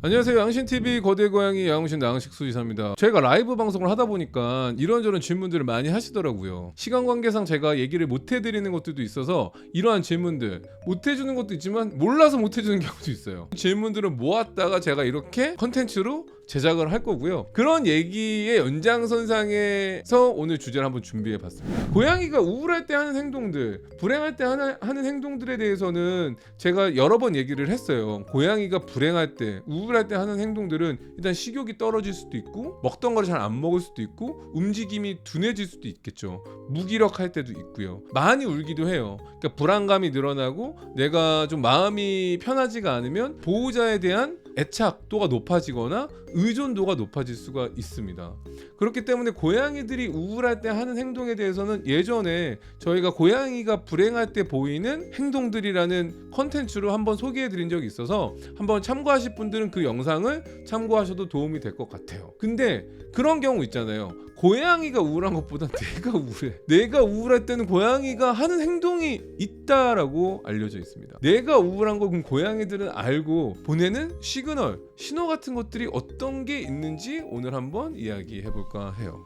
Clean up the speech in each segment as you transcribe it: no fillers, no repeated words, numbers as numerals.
안녕하세요. 양신TV 거대고양이 양신 나항식 수의사입니다. 제가 라이브 방송을 하다 보니까 이런저런 질문들을 많이 하시더라고요. 시간 관계상 제가 얘기를 못 해드리는 것들도 있어서 이러한 질문들 못 해주는 것도 있지만 몰라서 못 해주는 경우도 있어요. 질문들을 모았다가 제가 이렇게 컨텐츠로 제작을 할 거고요. 그런 얘기의 연장선상에서 오늘 주제를 한번 준비해 봤습니다. 고양이가 우울할 때 하는 행동들, 불행할 때 하는 행동들에 대해서는 제가 여러 번 얘기를 했어요. 고양이가 불행할 때, 우울할 때 하는 행동들은 일단 식욕이 떨어질 수도 있고 먹던 거를 잘 안 먹을 수도 있고 움직임이 둔해질 수도 있겠죠. 무기력할 때도 있고요. 많이 울기도 해요. 그러니까 불안감이 늘어나고 내가 좀 마음이 편하지가 않으면 보호자에 대한 애착도가 높아지거나 의존도가 높아질 수가 있습니다. 그렇기 때문에 고양이들이 우울할 때 하는 행동에 대해서는 예전에 저희가 고양이가 불행할 때 보이는 행동들이라는 컨텐츠로 한번 소개해 드린 적이 있어서 한번 참고하실 분들은 그 영상을 참고하셔도 도움이 될 것 같아요. 근데 그런 경우 있잖아요. 고양이가 우울한 것보다 내가 우울해. 내가 우울할 때는 고양이가 하는 행동이 있다라고 알려져 있습니다. 내가 우울한 거 그럼 고양이들은 알고 보내는 시그널, 신호 같은 것들이 어떤 게 있는지 오늘 한번 이야기해 볼까 해요.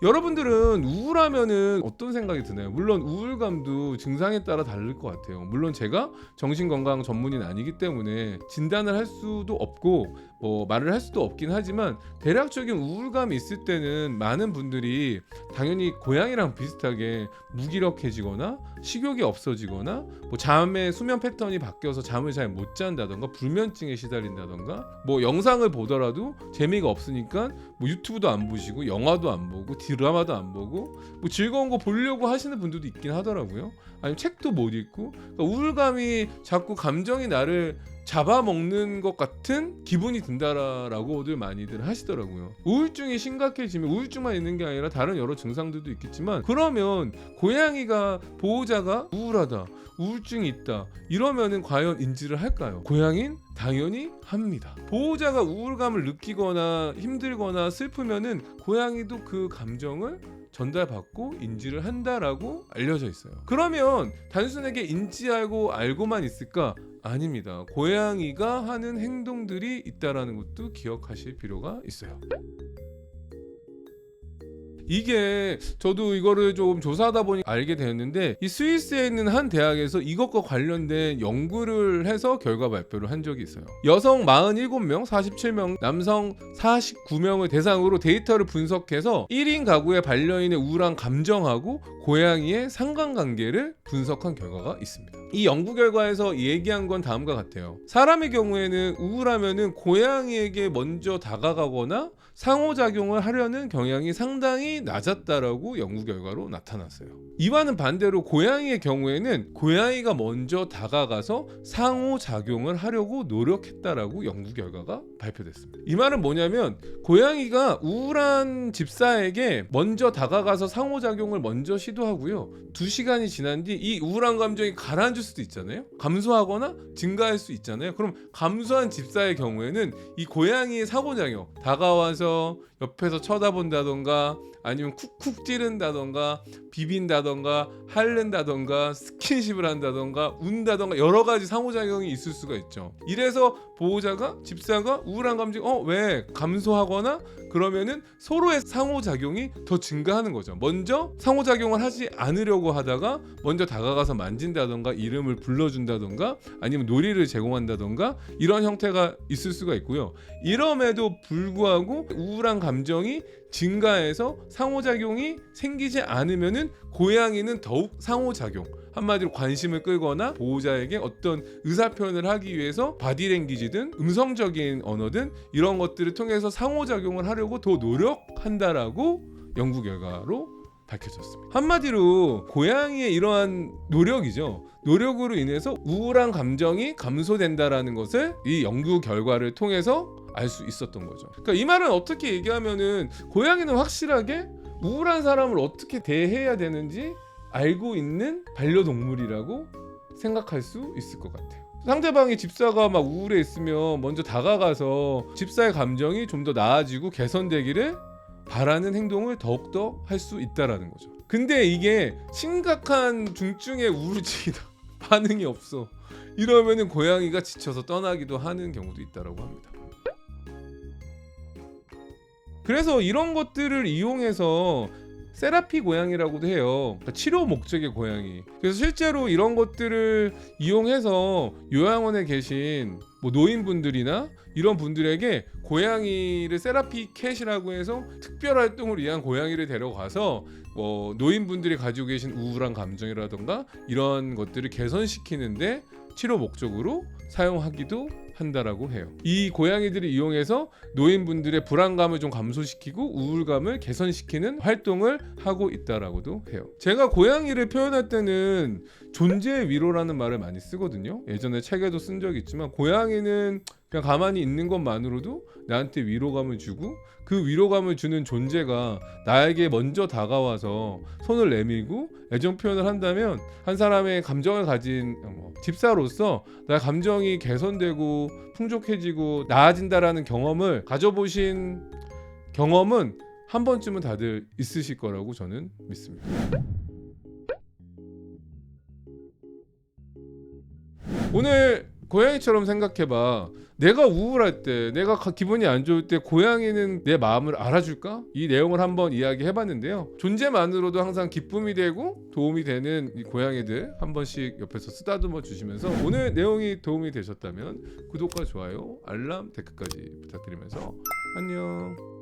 여러분들은 우울하면은 어떤 생각이 드나요? 물론 우울감도 증상에 따라 다를 것 같아요. 물론 제가 정신건강 전문의는 아니기 때문에 진단을 할 수도 없고 말을 할 수도 없긴 하지만 대략적인 우울감이 있을 때는 많은 분들이 당연히 고양이랑 비슷하게 무기력해지거나 식욕이 없어지거나 잠의 수면 패턴이 바뀌어서 잠을 잘 못 잔다던가 불면증에 시달린다던가 영상을 보더라도 재미가 없으니까 유튜브도 안 보시고 영화도 안 보고 드라마도 안 보고 즐거운 거 보려고 하시는 분들도 있긴 하더라고요. 아니면 책도 못 읽고 그러니까 우울감이 자꾸 감정이 나를 잡아먹는 것 같은 기분이 든다라고들 많이들 하시더라고요. 우울증이 심각해지면 우울증만 있는 게 아니라 다른 여러 증상들도 있겠지만 그러면 고양이가 보호자가 우울하다, 우울증이 있다 이러면은 과연 인지를 할까요? 고양이는 당연히 합니다. 보호자가 우울감을 느끼거나 힘들거나 슬프면은 고양이도 그 감정을 전달받고 인지를 한다라고 알려져 있어요. 그러면 단순하게 인지하고 알고만 있을까? 아닙니다. 고양이가 하는 행동들이 있다라는 것도 기억하실 필요가 있어요. 이게 저도 이거를 좀 조사하다 보니 알게 되었는데 이 스위스에 있는 한 대학에서 이것과 관련된 연구를 해서 결과 발표를 한 적이 있어요. 여성 47명, 47명, 남성 49명을 대상으로 데이터를 분석해서 1인 가구의 반려인의 우울한 감정하고 고양이의 상관관계를 분석한 결과가 있습니다. 이 연구 결과에서 얘기한 건 다음과 같아요. 사람의 경우에는 우울하면은 고양이에게 먼저 다가가거나 상호작용을 하려는 경향이 상당히 낮았다라고 연구 결과로 나타났어요. 이와는 반대로 고양이의 경우에는 고양이가 먼저 다가가서 상호작용을 하려고 노력했다라고 연구 결과가 발표됐습니다. 이 말은 뭐냐면 고양이가 우울한 집사에게 먼저 다가가서 상호작용을 먼저 시도하고요. 2시간이 지난 뒤 이 우울한 감정이 가라앉을 수도 있잖아요. 감소하거나 증가할 수 있잖아요. 그럼 감소한 집사의 경우에는 이 고양이의 상호작용, 다가와서 옆에서 쳐다본다던가 아니면 쿡쿡 찌른다던가 비빈다던가 핥는다던가 스킨십을 한다던가 운다던가 여러 가지 상호작용이 있을 수가 있죠. 이래서 보호자가 집사가 우울한 감정 왜 감소하거나 그러면은 서로의 상호작용이 더 증가하는 거죠. 먼저 상호작용을 하지 않으려고 하다가 먼저 다가가서 만진다던가 이름을 불러준다던가 아니면 놀이를 제공한다던가 이런 형태가 있을 수가 있고요. 이럼에도 불구하고 우울한 감정이 증가해서 상호작용이 생기지 않으면은 고양이는 더욱 상호작용 한마디로 관심을 끌거나 보호자에게 어떤 의사표현을 하기 위해서 바디랭귀지든 음성적인 언어든 이런 것들을 통해서 상호작용을 하려고 더 노력한다라고 연구 결과로 밝혀졌습니다. 한마디로 고양이의 이러한 노력으로 인해서 우울한 감정이 감소된다라는 것을 이 연구 결과를 통해서 알 수 있었던 거죠. 그러니까 이 말은 어떻게 얘기하면은 고양이는 확실하게 우울한 사람을 어떻게 대해야 되는지 알고 있는 반려동물이라고 생각할 수 있을 것 같아요. 상대방이 집사가 막 우울해 있으면 먼저 다가가서 집사의 감정이 좀 더 나아지고 개선되기를 바라는 행동을 더욱더 할 수 있다라는 거죠. 근데 이게 심각한 중증의 우울증이다. 반응이 없어. 이러면은 고양이가 지쳐서 떠나기도 하는 경우도 있다라고 합니다. 그래서 이런 것들을 이용해서 세라피 고양이라고도 해요. 그러니까 치료 목적의 고양이. 그래서 실제로 이런 것들을 이용해서 요양원에 계신 뭐 노인분들이나 이런 분들에게 고양이를 세라피 캣이라고 해서 특별 활동을 위한 고양이를 데려가서 노인분들이 가지고 계신 우울한 감정이라던가 이런 것들을 개선시키는데 치료 목적으로 사용하기도 한다라고 해요. 이 고양이들을 이용해서 노인분들의 불안감을 좀 감소시키고 우울감을 개선시키는 활동을 하고 있다라고도 해요. 제가 고양이를 표현할 때는 존재의 위로라는 말을 많이 쓰거든요. 예전에 책에도 쓴 적이 있지만 고양이는 그냥 가만히 있는 것만으로도 나한테 위로감을 주고 그 위로감을 주는 존재가 나에게 먼저 다가와서 손을 내밀고 애정 표현을 한다면 한 사람의 감정을 가진 집사로서 나의 감정이 개선되고 풍족해지고 나아진다라는 경험을 가져보신 경험은 한 번쯤은 다들 있으실 거라고 저는 믿습니다. 오늘 고양이처럼 생각해봐. 내가 우울할 때, 내가 기분이 안 좋을 때 고양이는 내 마음을 알아줄까? 이 내용을 한번 이야기해봤는데요. 존재만으로도 항상 기쁨이 되고 도움이 되는 이 고양이들 한 번씩 옆에서 쓰다듬어 주시면서 오늘 내용이 도움이 되셨다면 구독과 좋아요, 알람, 댓글까지 부탁드리면서 안녕.